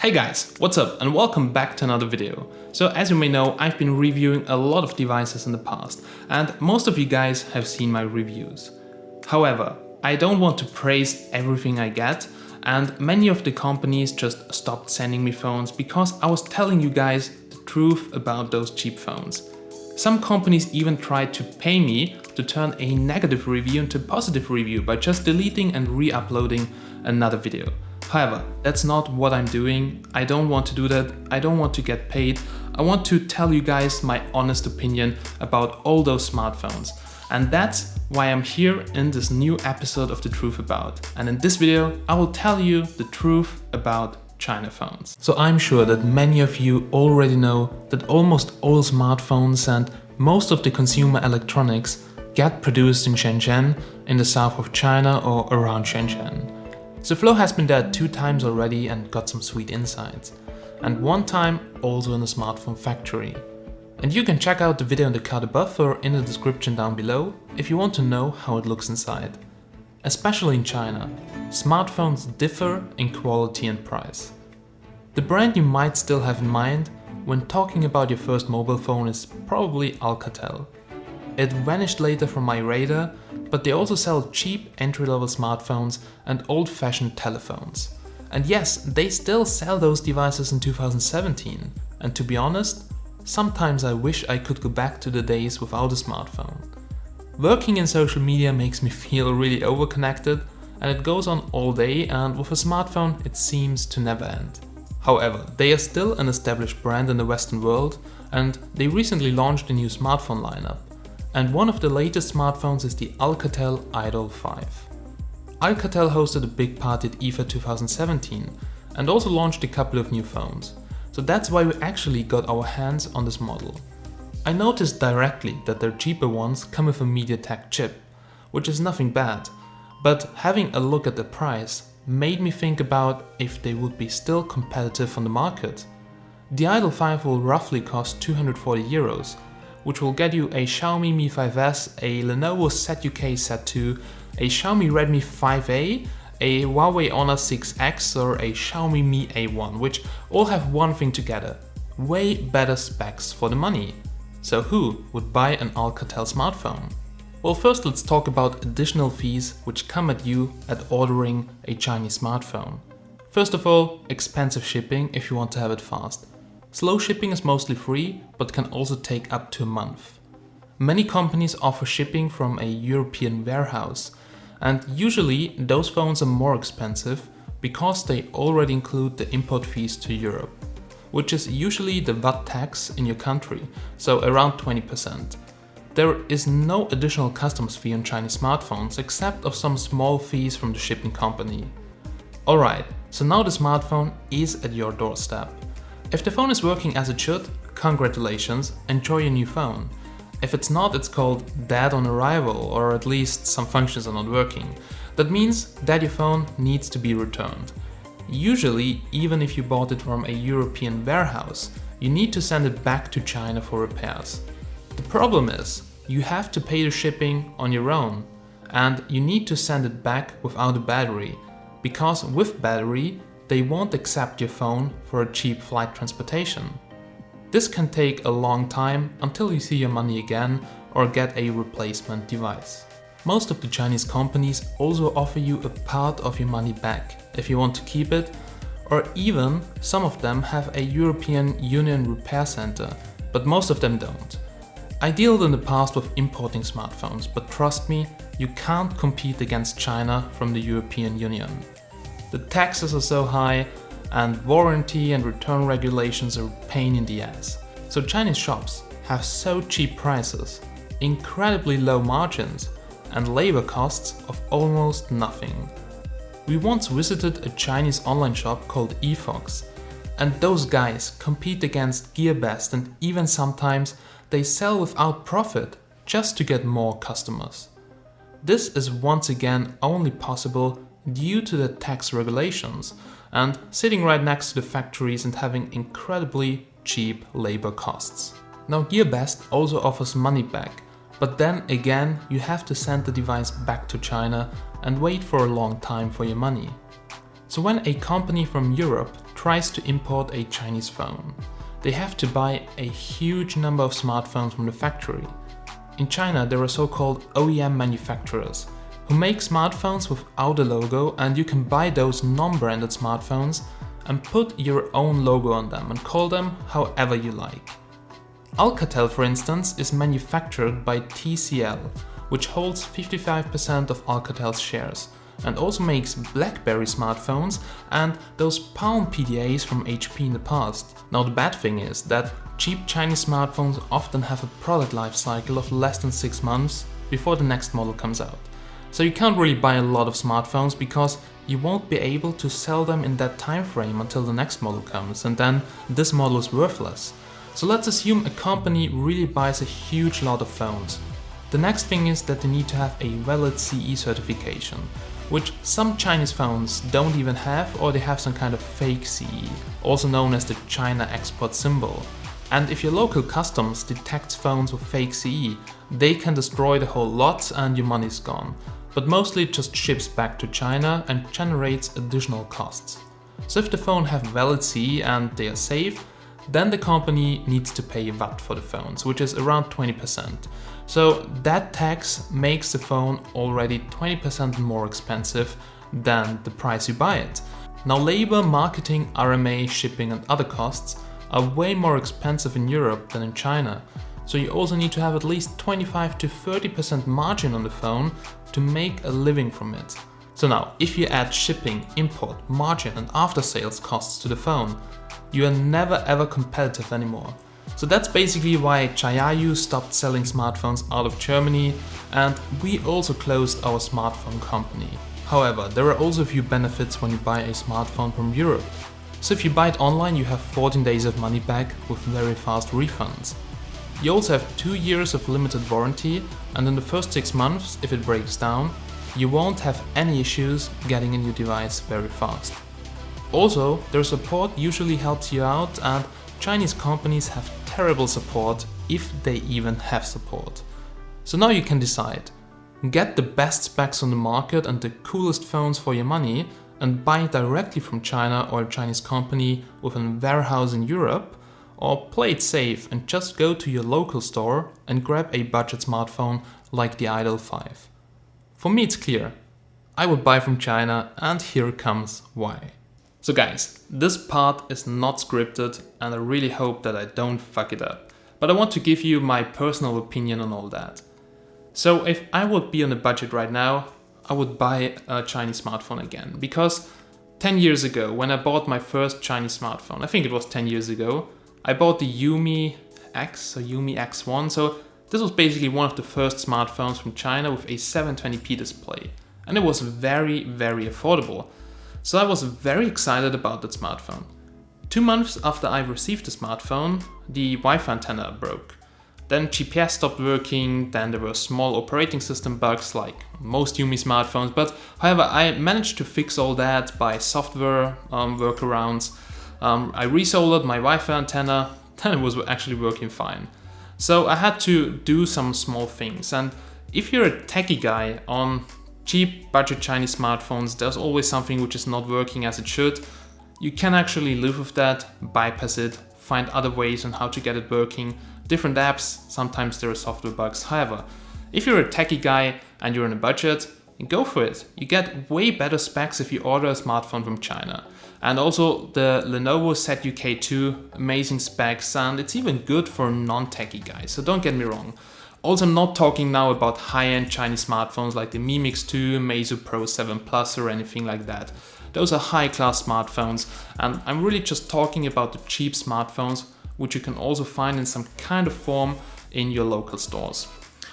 Hey guys, what's up and welcome back to another video. So as you may know, I've been reviewing a lot of devices in the past and most of you guys have seen my reviews. However, I don't want to praise everything I get, and many of the companies just stopped sending me phones because I was telling you guys the truth about those cheap phones. Some companies even tried to pay me to turn a negative review into a positive review by just deleting and re-uploading another video. However, that's not what I'm doing. I don't want to do that. I don't want to get paid. I want to tell you guys my honest opinion about all those smartphones. And that's why I'm here in this new episode of The Truth About. And in this video, I will tell you the truth about China phones. So I'm sure that many of you already know that almost all smartphones and most of the consumer electronics get produced in Shenzhen, in the south of China or around Shenzhen. So Flo has been there 2 times already and got some sweet insights. And 1 time also in a smartphone factory. And you can check out the video in the card above or in the description down below if you want to know how it looks inside. Especially in China, smartphones differ in quality and price. The brand you might still have in mind when talking about your first mobile phone is probably Alcatel. It vanished later from my radar, but they also sell cheap entry-level smartphones and old-fashioned telephones. And yes, they still sell those devices in 2017. And to be honest, sometimes I wish I could go back to the days without a smartphone. Working in social media makes me feel really overconnected, and it goes on all day, and with a smartphone it seems to never end. However, they are still an established brand in the Western world, and they recently launched a new smartphone lineup. And one of the latest smartphones is the Alcatel Idol 5. Alcatel hosted a big party at IFA 2017 and also launched a couple of new phones. So that's why we actually got our hands on this model. I noticed directly that their cheaper ones come with a MediaTek chip, which is nothing bad, but having a look at the price made me think about if they would be still competitive on the market. The Idol 5 will roughly cost €240, which will get you a Xiaomi Mi 5S, a Lenovo ZUK Z2, a Xiaomi Redmi 5A, a Huawei Honor 6X or a Xiaomi Mi A1, which all have one thing together: way better specs for the money. So who would buy an Alcatel smartphone? Well, first let's talk about additional fees which come at you at ordering a Chinese smartphone. First of all, expensive shipping if you want to have it fast. Slow shipping is mostly free, but can also take up to a month. Many companies offer shipping from a European warehouse, and usually those phones are more expensive because they already include the import fees to Europe, which is usually the VAT tax in your country, so around 20%. There is no additional customs fee on Chinese smartphones except of some small fees from the shipping company. Alright, so now the smartphone is at your doorstep. If the phone is working as it should, congratulations, enjoy your new phone. If it's not, it's called dead on arrival, or at least some functions are not working. That means that your phone needs to be returned. Usually, even if you bought it from a European warehouse, you need to send it back to China for repairs. The problem is, you have to pay the shipping on your own, and you need to send it back without a battery, because with battery, they won't accept your phone for a cheap flight transportation. This can take a long time until you see your money again or get a replacement device. Most of the Chinese companies also offer you a part of your money back if you want to keep it, or even some of them have a European Union repair center, but most of them don't. I dealt in the past with importing smartphones, but trust me, you can't compete against China from the European Union. The taxes are so high, and warranty and return regulations are a pain in the ass. So Chinese shops have so cheap prices, incredibly low margins, and labor costs of almost nothing. We once visited a Chinese online shop called eFox, and those guys compete against GearBest, and even sometimes they sell without profit just to get more customers. This is once again only possible due to the tax regulations and sitting right next to the factories and having incredibly cheap labor costs. Now GearBest also offers money back, but then again you have to send the device back to China and wait for a long time for your money. So when a company from Europe tries to import a Chinese phone, they have to buy a huge number of smartphones from the factory. In China, there are so-called OEM manufacturers who make smartphones without a logo, and you can buy those non-branded smartphones and put your own logo on them and call them however you like. Alcatel, for instance, is manufactured by TCL, which holds 55% of Alcatel's shares, and also makes BlackBerry smartphones and those Palm PDAs from HP in the past. Now the bad thing is that cheap Chinese smartphones often have a product life cycle of less than 6 months before the next model comes out. So you can't really buy a lot of smartphones because you won't be able to sell them in that time frame until the next model comes, and then this model is worthless. So let's assume a company really buys a huge lot of phones. The next thing is that they need to have a valid CE certification, which some Chinese phones don't even have, or they have some kind of fake CE, also known as the China export symbol. And if your local customs detects phones with fake CE, they can destroy the whole lot and your money's gone. But mostly it just ships back to China and generates additional costs. So if the phone have valid CE and they are safe, then the company needs to pay VAT for the phones, which is around 20%. So that tax makes the phone already 20% more expensive than the price you buy it. Now labor, marketing, RMA, shipping and other costs are way more expensive in Europe than in China. So you also need to have at least 25 to 30% margin on the phone to make a living from it. So now, if you add shipping, import, margin and after sales costs to the phone, you are never ever competitive anymore. So that's basically why Chayayu stopped selling smartphones out of Germany, and we also closed our smartphone company. However, there are also a few benefits when you buy a smartphone from Europe. So if you buy it online, you have 14 days of money back with very fast refunds. You also have 2 years of limited warranty, and in the first 6 months, if it breaks down, you won't have any issues getting a new device very fast. Also, their support usually helps you out, and Chinese companies have terrible support if they even have support. So now you can decide. Get the best specs on the market and the coolest phones for your money and buy it directly from China or a Chinese company with a warehouse in Europe, or play it safe and just go to your local store and grab a budget smartphone like the Idol 5. For me it's clear. I would buy from China, and here comes why. So guys, this part is not scripted and I really hope that I don't fuck it up. But I want to give you my personal opinion on all that. So if I would be on a budget right now, I would buy a Chinese smartphone again. Because 10 years ago, when I bought my first Chinese smartphone, I think it was 10 years ago, I bought the Yumi X or Yumi X1. So this was basically one of the first smartphones from China with a 720p display. And it was very, very affordable. So I was very excited about that smartphone. 2 months after I received the smartphone, the Wi-Fi antenna broke. Then GPS stopped working, then there were small operating system bugs like most Yumi smartphones, but however I managed to fix all that by software workarounds. I resoldered my Wi-Fi antenna, then it was actually working fine. So I had to do some small things, and if you're a techie guy on cheap budget Chinese smartphones, there's always something which is not working as it should. You can actually live with that, bypass it, find other ways on how to get it working. Different apps, sometimes there are software bugs. However, if you're a techie guy and you're on a budget, go for it. You get way better specs if you order a smartphone from China. And also the Lenovo ZUK2, amazing specs, and it's even good for non-techie guys, so don't get me wrong. Also, I'm not talking now about high-end Chinese smartphones like the Mi Mix 2, Meizu Pro 7 Plus or anything like that. Those are high-class smartphones, and I'm really just talking about the cheap smartphones, which you can also find in some kind of form in your local stores.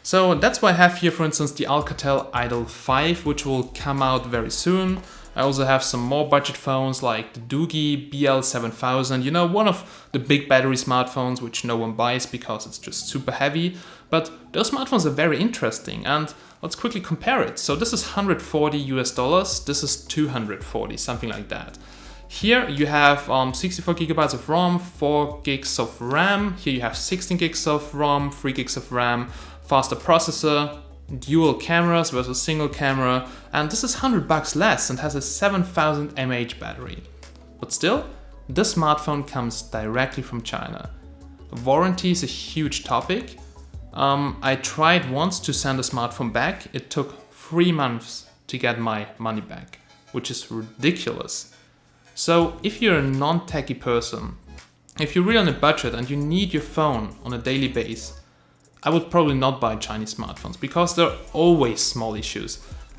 So that's why I have here, for instance, the Alcatel Idol 5, which will come out very soon. I also have some more budget phones like the Doogie BL7000, you know, one of the big battery smartphones which no one buys because it's just super heavy. But those smartphones are very interesting, and let's quickly compare it. So this is $140, this is 240, something like that. Here you have 64 gigabytes of ROM, 4 gigs of RAM. Here you have 16 gigs of ROM, 3 gigs of RAM, faster processor, dual cameras versus single camera, and this is $100 less and has a 7000 mAh battery. But still, this smartphone comes directly from China. Warranty is a huge topic. I tried once to send a smartphone back. It took 3 months to get my money back, which is ridiculous. So if you're a non-techie person, if you're really on a budget and you need your phone on a daily basis, I would probably not buy Chinese smartphones because there are always small issues.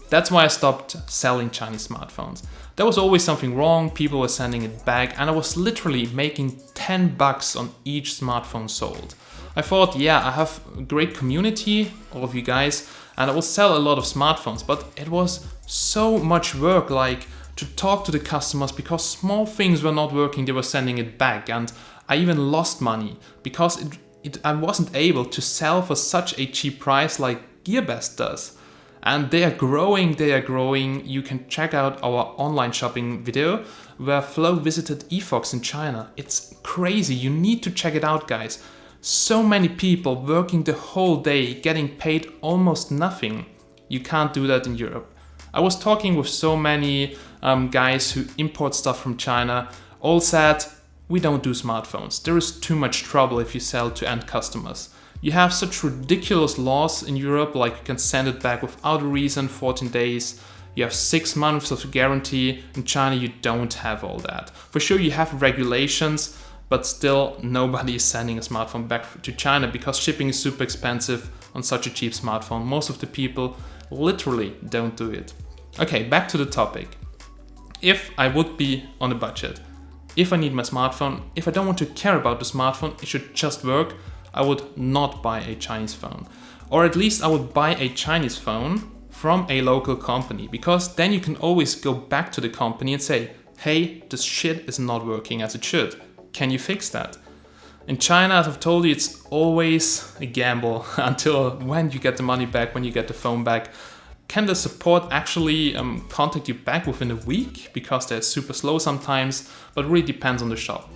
That's why I stopped selling Chinese smartphones. There was always something wrong, people were sending it back, and I was literally making $10 on each smartphone sold. I thought, yeah, I have a great community, all of you guys, and I will sell a lot of smartphones, but it was so much work, like to talk to the customers because small things were not working, they were sending it back, and I even lost money because I wasn't able to sell for such a cheap price like GearBest does. And they are growing. You can check out our online shopping video where Flo visited eFox in China. It's crazy, you need to check it out, guys. So many people working the whole day, getting paid almost nothing. You can't do that in Europe. I was talking with so many guys who import stuff from China, all said, we don't do smartphones. There is too much trouble if you sell to end customers. You have such ridiculous laws in Europe, like you can send it back without a reason, 14 days. You have 6 months of guarantee. In China, you don't have all that. For sure, you have regulations, but still nobody is sending a smartphone back to China because shipping is super expensive on such a cheap smartphone. Most of the people literally don't do it. Okay, back to the topic. If I would be on a budget, if I need my smartphone, if I don't want to care about the smartphone, it should just work, I would not buy a Chinese phone. Or at least I would buy a Chinese phone from a local company, because then you can always go back to the company and say, hey, this shit is not working as it should. Can you fix that? In China, as I've told you, it's always a gamble until when you get the money back, when you get the phone back. Can the support actually contact you back within a week? Because they're super slow sometimes, but it really depends on the shop.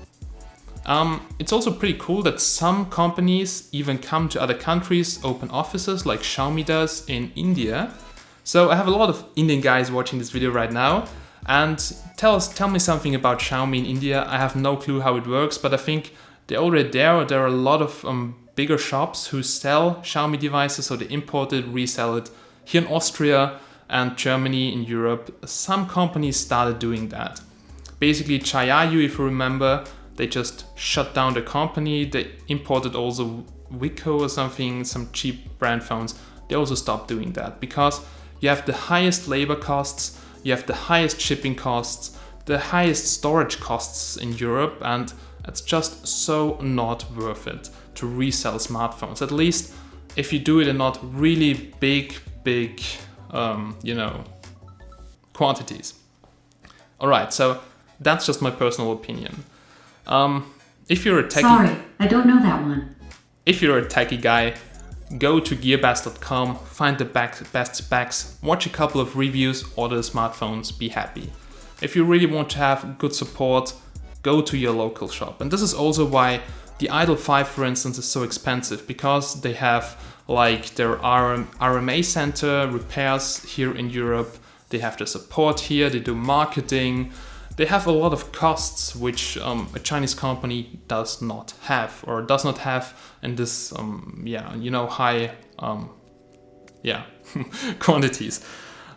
It's also pretty cool that some companies even come to other countries, open offices like Xiaomi does in India. So I have a lot of Indian guys watching this video right now, and tell me something about Xiaomi in India. I have no clue how it works, but I think they're already there. There are a lot of bigger shops who sell Xiaomi devices, so they import it, resell it. Here in Austria and Germany, in Europe, some companies started doing that. Basically, Chayayu, if you remember, they just shut down the company. They imported also Wiko or something, some cheap brand phones. They also stopped doing that because you have the highest labor costs, you have the highest shipping costs, the highest storage costs in Europe, and it's just so not worth it to resell smartphones. At least if you do it in not really big, quantities. All right, so that's just my personal opinion. If you're a techie... Sorry, I don't know that one. If you're a techie guy, go to gearbest.com, find the best specs, watch a couple of reviews, order the smartphones, be happy. If you really want to have good support, go to your local shop. And this is also why the Idol 5, for instance, is so expensive, because they have like their RMA center, repairs here in Europe, they have the support here, they do marketing, they have a lot of costs which a Chinese company does not have, or does not have in this, high, quantities.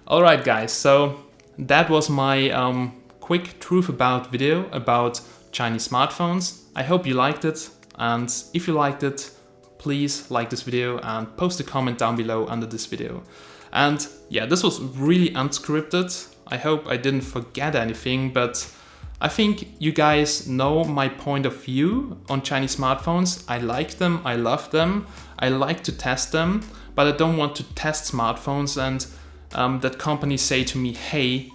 All right, guys, so that was my quick truth about video about Chinese smartphones. I hope you liked it, and if you liked it, please like this video and post a comment down below under this video. And yeah, this was really unscripted. I hope I didn't forget anything, but I think you guys know my point of view on Chinese smartphones. I like them, I love them, I like to test them, but I don't want to test smartphones and that companies say to me, hey,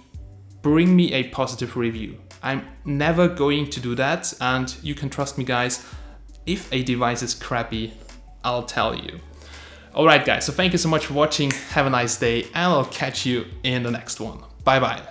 bring me a positive review. I'm never going to do that, and you can trust me, guys, if a device is crappy, I'll tell you. Alright guys, so thank you so much for watching, have a nice day, and I'll catch you in the next one. Bye bye.